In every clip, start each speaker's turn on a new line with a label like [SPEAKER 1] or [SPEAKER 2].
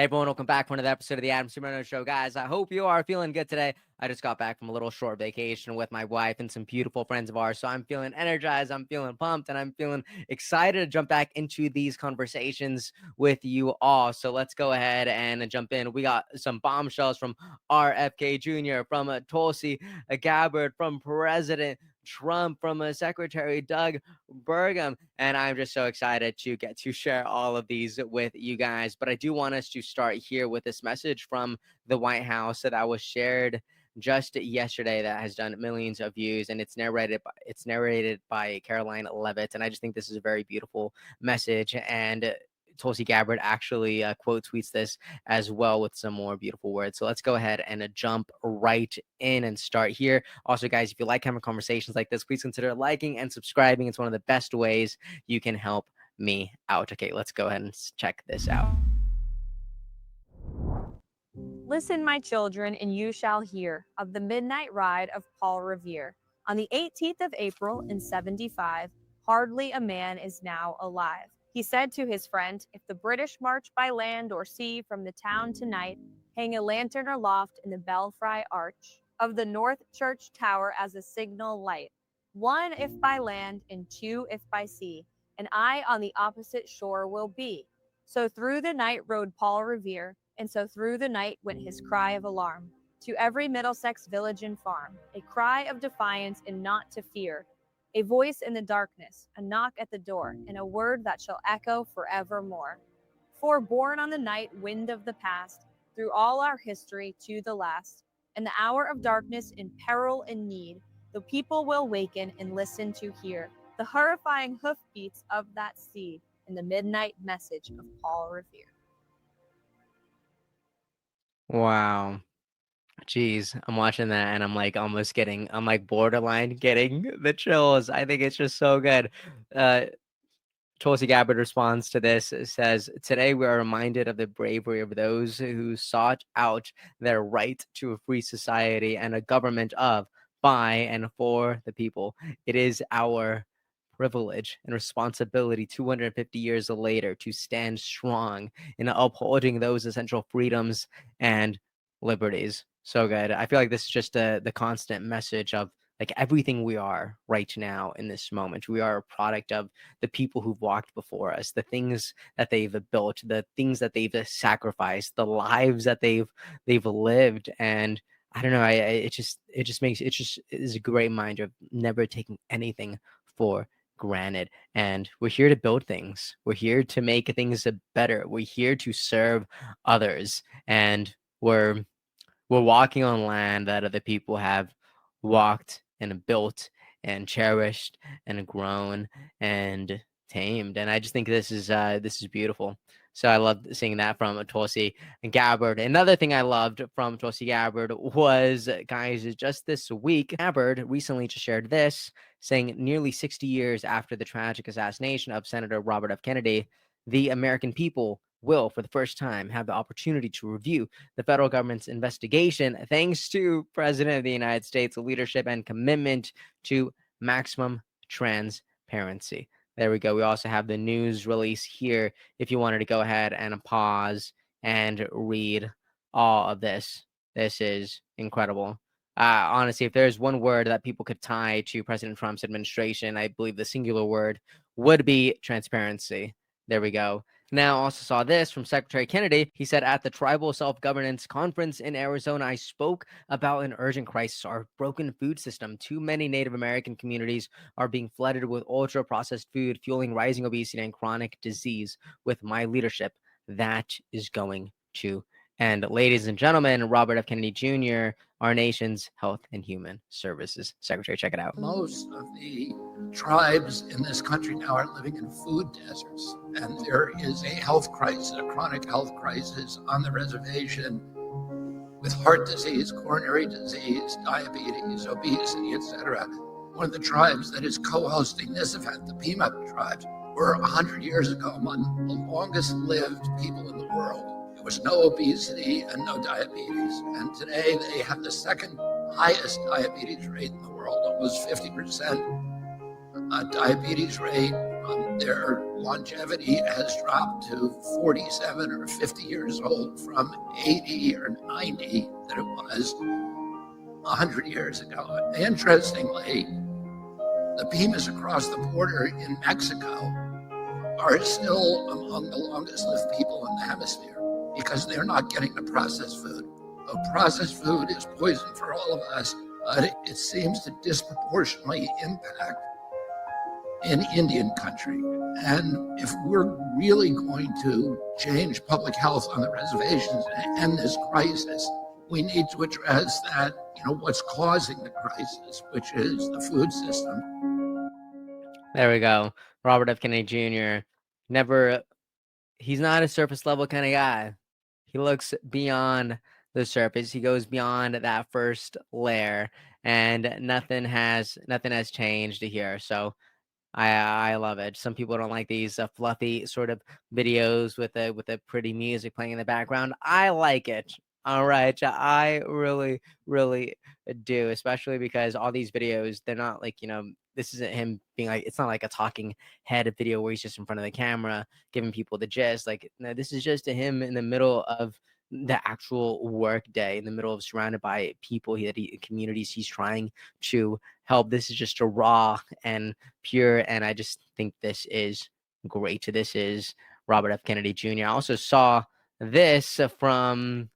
[SPEAKER 1] Everyone, welcome back for another episode of the Moreno Show. Guys, I hope you are feeling good today. I just got back from a little short vacation with my wife and some beautiful friends of ours, so I'm feeling energized, I'm feeling pumped, and I'm feeling excited to jump back into these conversations with you all. So let's go ahead and jump in. We got some bombshells from RFK Jr., from Tulsi Gabbard, from President Trump, from Secretary Doug Burgum, and I'm just so excited to get to share all of these with you guys. But I do want us to start here with this message from the White House that was shared just yesterday that has done millions of views, and it's narrated by Caroline Levitt, and I just think this is a very beautiful message. And Tulsi Gabbard actually quote tweets this as well with some more beautiful words. So let's go ahead and jump right in and start here. Also, guys, if you like having conversations like this, please consider liking and subscribing. It's one of the best ways you can help me out. Okay, let's go ahead and check this out.
[SPEAKER 2] Listen, my children, and you shall hear of the midnight ride of Paul Revere. On the 18th of April in 75, hardly a man is now alive. He said to his friend, if the British march by land or sea from the town tonight, hang a lantern aloft in the belfry arch of the North Church Tower as a signal light. One if by land and two if by sea, and I on the opposite shore will be. So through the night rode Paul Revere, and so through the night went his cry of alarm to every Middlesex village and farm, a cry of defiance and not to fear, a voice in the darkness, a knock at the door, and a word that shall echo forevermore. For born on the night wind of the past, through all our history to the last, in the hour of darkness, in peril and need, the people will waken and listen to hear the horrifying hoofbeats of that steed in the midnight message of Paul Revere.
[SPEAKER 1] Wow. Jeez, I'm watching that and I'm like borderline getting the chills. I think it's just so good. Uh, Tulsi Gabbard responds to this, says, today we are reminded of the bravery of those who sought out their right to a free society and a government of, by, and for the people. It is our privilege and responsibility 250 years later to stand strong in upholding those essential freedoms and liberties. So good. I feel like this is just the constant message of like everything we are right now in this moment. We are a product of the people who've walked before us, the things that they've built, the things that they've sacrificed, the lives that they've lived. And I don't know, it just is a great reminder of never taking anything for granted. And we're here to build things. We're here to make things better. We're here to serve others. And we're walking on land that other people have walked and built and cherished and grown and tamed. And I just think this is beautiful. So I love seeing that from Tulsi Gabbard. Another thing I loved from Tulsi Gabbard was, guys, just this week, Gabbard recently just shared this, saying nearly 60 years after the tragic assassination of Senator Robert F. Kennedy, the American people will, for the first time, have the opportunity to review the federal government's investigation, thanks to President of the United States' leadership and commitment to maximum transparency. There we go. We also have the news release here if you wanted to go ahead and pause and read all of this. This is incredible. Honestly, if there's one word that people could tie to President Trump's administration, I believe the singular word would be transparency. There we go. Now, also saw this from Secretary Kennedy. He said at the Tribal Self-Governance Conference in Arizona, I spoke about an urgent crisis, our broken food system. Too many Native American communities are being flooded with ultra-processed food, fueling rising obesity and chronic disease. With my leadership, that is going to end. Ladies and gentlemen, Robert F. Kennedy Jr., our nation's Health and Human Services Secretary. Check it out.
[SPEAKER 3] Most of the tribes in this country now are living in food deserts, and there is a health crisis, a chronic health crisis on the reservation with heart disease, coronary disease, diabetes, obesity, etc. One of the tribes that is co-hosting this event, the Pima tribes, were 100 years ago among the longest lived people in the world. There was no obesity and no diabetes. And today they have the second highest diabetes rate in the world, almost 50% diabetes rate, Their longevity has dropped to 47 or 50 years old from 80 or 90 that it was 100 years ago. Interestingly, the Pimas across the border in Mexico are still among the longest lived people in the hemisphere because they're not getting the processed food. Processed food is poison for all of us, but it seems to disproportionately impact in Indian country. And if we're really going to change public health on the reservations and end this crisis, we need to address that, what's causing the crisis, which is the food system.
[SPEAKER 1] There we go. Robert F. Kennedy Jr. never, he's not a surface level kind of guy. He looks beyond the surface. He goes beyond that first layer, and nothing has changed here. So I love it. Some people don't like these fluffy sort of videos with a pretty music playing in the background. I like it. All right, I really do, especially because all these videos, they're not like, this isn't him being like, it's not like a talking head video where he's just in front of the camera giving people the gist. Like, no, this is just him in the middle of the actual work day, in the middle of surrounded by people communities he's trying to help. This is just a raw and pure, and I just think this is great. This is Robert F. Kennedy Jr. I also saw this from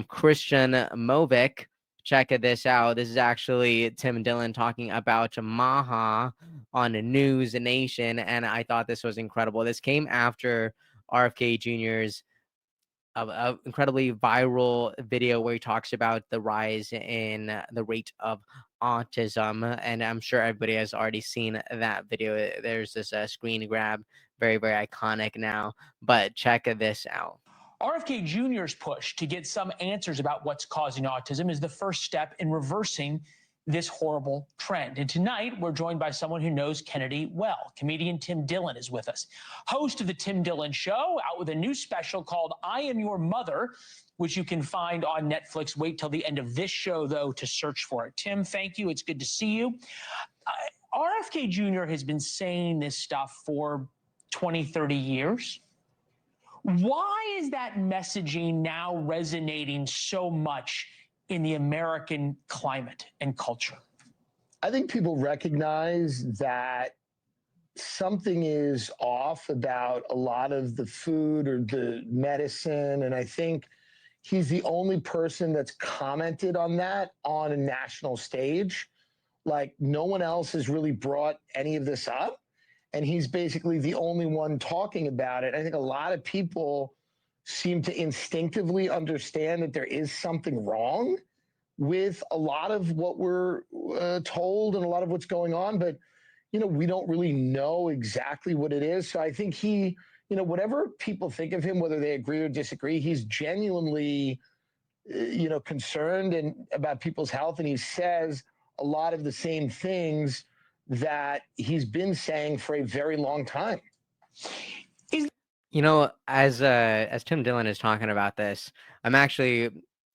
[SPEAKER 1] Christian Movic. Check this out. This is actually Tim Dillon talking about Maha on News Nation, and I thought this was incredible. This came after RFK Jr.'s a incredibly viral video where he talks about the rise in the rate of autism, and I'm sure everybody has already seen that video. There's this screen grab, very iconic now, but check this out.
[SPEAKER 4] RFK Jr.'s push to get some answers about what's causing autism is the first step in reversing this horrible trend. And tonight, we're joined by someone who knows Kennedy well. Comedian Tim Dillon is with us. Host of The Tim Dillon Show, out with a new special called I Am Your Mother, which you can find on Netflix. Wait till the end of this show, though, to search for it. Tim, thank you. It's good to see you. RFK Jr. has been saying this stuff for 20, 30 years. Why is that messaging now resonating so much in the American climate and culture?
[SPEAKER 5] I think people recognize that something is off about a lot of the food or the medicine, and I think he's the only person that's commented on that on a national stage. Like, no one else has really brought any of this up, and he's basically the only one talking about it. I think a lot of people seem to instinctively understand that there is something wrong with a lot of what we're told and a lot of what's going on, but we don't really know exactly what it is. So I think he, whatever people think of him, whether they agree or disagree, he's genuinely, concerned and about people's health, and he says a lot of the same things that he's been saying for a very long time.
[SPEAKER 1] As Tim Dillon is talking about this, I'm actually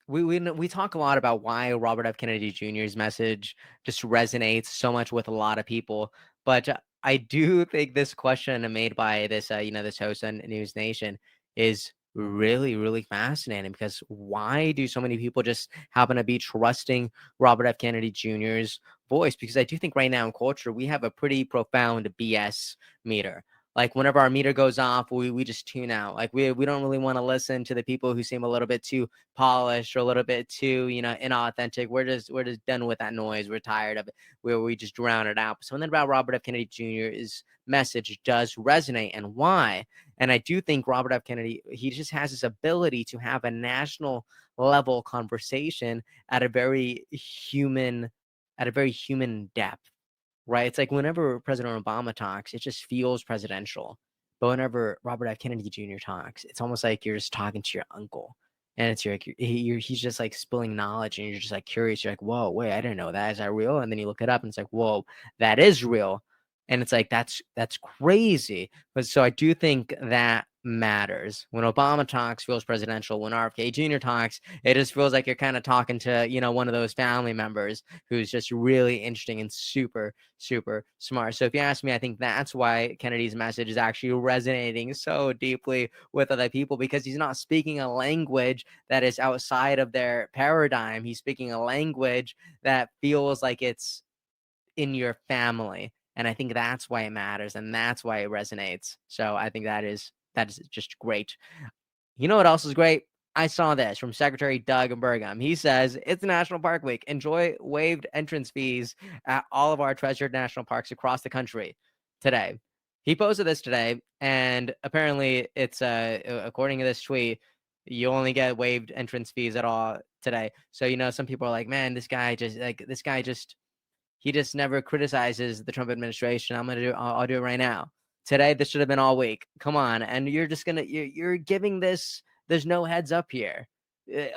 [SPEAKER 1] we talk a lot about why Robert F. Kennedy Jr.'s message just resonates so much with a lot of people, but I do think this question made by this this host on News Nation is really fascinating, because why do so many people just happen to be trusting Robert F. Kennedy Jr.'s voice? Because I do think right now in culture we have a pretty profound BS meter. Like, whenever our meter goes off, we just tune out. Like, we don't really want to listen to the people who seem a little bit too polished or a little bit too, inauthentic. We're just done with that noise. We're tired of it. We just drown it out. But something about Robert F. Kennedy Jr.'s message does resonate, and why? And I do think Robert F. Kennedy, he just has this ability to have a national level conversation at a very human depth. Right? It's like whenever President Obama talks, it just feels presidential. But whenever Robert F. Kennedy Jr. talks, it's almost like you're just talking to your uncle. And it's he's just like spilling knowledge, and you're just like curious. You're like, whoa, wait, I didn't know that. Is that real? And then you look it up and it's like, whoa, that is real. And it's like, that's crazy. But so I do think that matters. When Obama talks, feels presidential. When RFK Jr. talks, it just feels like you're kind of talking to, one of those family members who's just really interesting and super, super smart. So if you ask me, I think that's why Kennedy's message is actually resonating so deeply with other people, because he's not speaking a language that is outside of their paradigm. He's speaking a language that feels like it's in your family. And I think that's why it matters, and that's why it resonates. So I think that is just great. You know what else is great? I saw this from Secretary Doug Burgum. He says, it's National Park Week. Enjoy waived entrance fees at all of our treasured national parks across the country today. He posted this today, and apparently it's, according to this tweet, you only get waived entrance fees at all today. So, some people are like, man, this guy just he just never criticizes the Trump administration. I'll do it right now. Today, this should have been all week. Come on. And you're just you're giving this, there's no heads up here.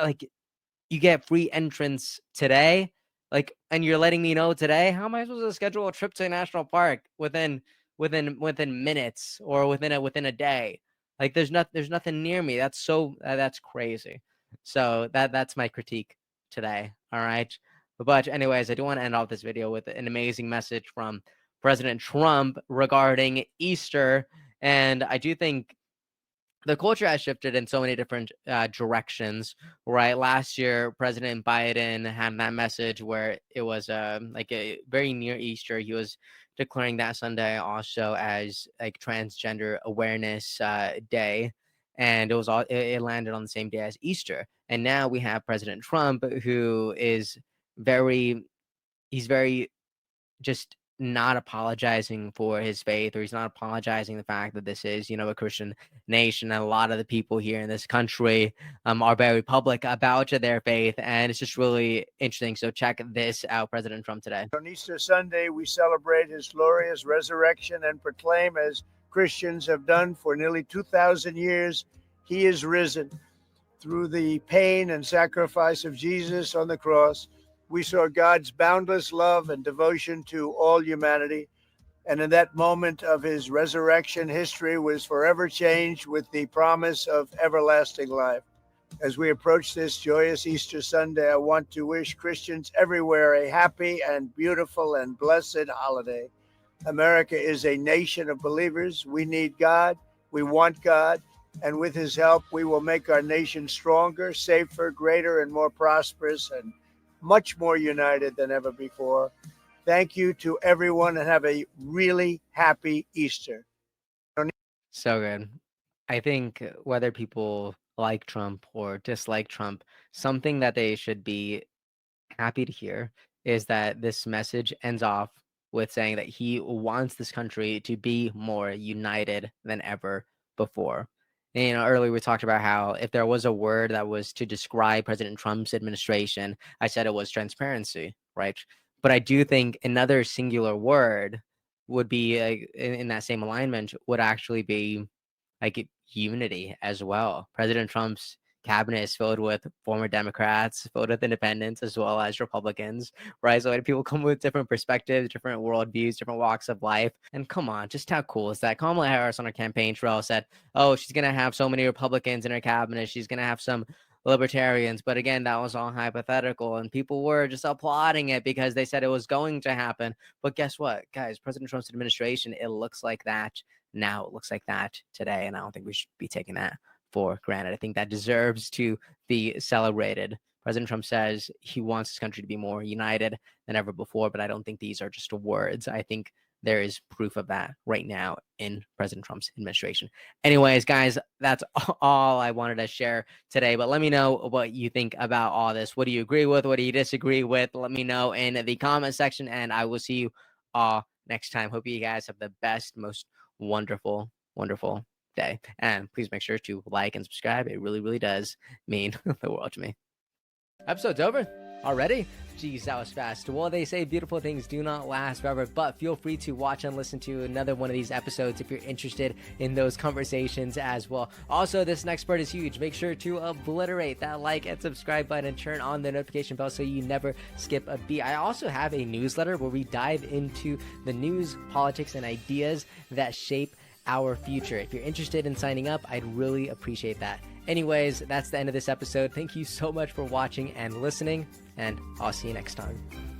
[SPEAKER 1] Like, you get free entrance today, and you're letting me know today. How am I supposed to schedule a trip to a national park within minutes or within a day? Like, there's nothing near me. That's crazy. So that's my critique today. All right. But anyways, I do want to end off this video with an amazing message from President Trump regarding Easter. And I do think the culture has shifted in so many different directions, right? Last year, President Biden had that message where it was like a very near Easter. He was declaring that Sunday also as like Transgender Awareness Day, and it landed on the same day as Easter. And now we have President Trump, who is he's very just not apologizing for his faith, or he's not apologizing the fact that this is, a Christian nation. And a lot of the people here in this country are very public about their faith, and it's just really interesting. So check this out, President Trump today.
[SPEAKER 6] On Easter Sunday, we celebrate his glorious resurrection and proclaim, as Christians have done for nearly 2,000 years, he is risen. Through the pain and sacrifice of Jesus on the cross, we saw God's boundless love and devotion to all humanity. And in that moment of his resurrection, history was forever changed with the promise of everlasting life. As we approach this joyous Easter Sunday, I want to wish Christians everywhere a happy and beautiful and blessed holiday. America is a nation of believers. We need God. We want God. And with his help, we will make our nation stronger, safer, greater, and more prosperous, and much more united than ever before. Thank you to everyone, and have a really happy Easter.
[SPEAKER 1] So good. I think whether people like Trump or dislike Trump, something that they should be happy to hear is that this message ends off with saying that he wants this country to be more united than ever before. And, earlier we talked about how if there was a word that was to describe President Trump's administration, I said it was transparency, right? But I do think another singular word would be in that same alignment would actually be like unity as well. President Trump's cabinet is filled with former Democrats, filled with independents, as well as Republicans, right? So people come with different perspectives, different worldviews, different walks of life. And come on, just how cool is that? Kamala Harris on her campaign trail said, oh, she's going to have so many Republicans in her cabinet. She's going to have some libertarians. But again, that was all hypothetical, and people were just applauding it because they said it was going to happen. But guess what, guys? President Trump's administration, it looks like that now. It looks like that today, and I don't think we should be taking that for granted. I think that deserves to be celebrated. President Trump says he wants this country to be more united than ever before, but I don't think these are just words. I think there is proof of that right now in President Trump's administration. Anyways, guys, that's all I wanted to share today. But let me know what you think about all this. What do you agree with? What do you disagree with? Let me know in the comment section, and I will see you all next time. Hope you guys have the best, most wonderful, wonderful day. And please make sure to like and subscribe. It really, really does mean the world to me. Episode's over already? Geez, that was fast. Well, they say beautiful things do not last forever, but feel free to watch and listen to another one of these episodes if you're interested in those conversations as well. Also, this next part is huge. Make sure to obliterate that like and subscribe button and turn on the notification bell so you never skip a beat. I also have a newsletter where we dive into the news, politics, and ideas that shape our future. If you're interested in signing up, I'd really appreciate that. Anyways, that's the end of this episode. Thank you so much for watching and listening, and I'll see you next time.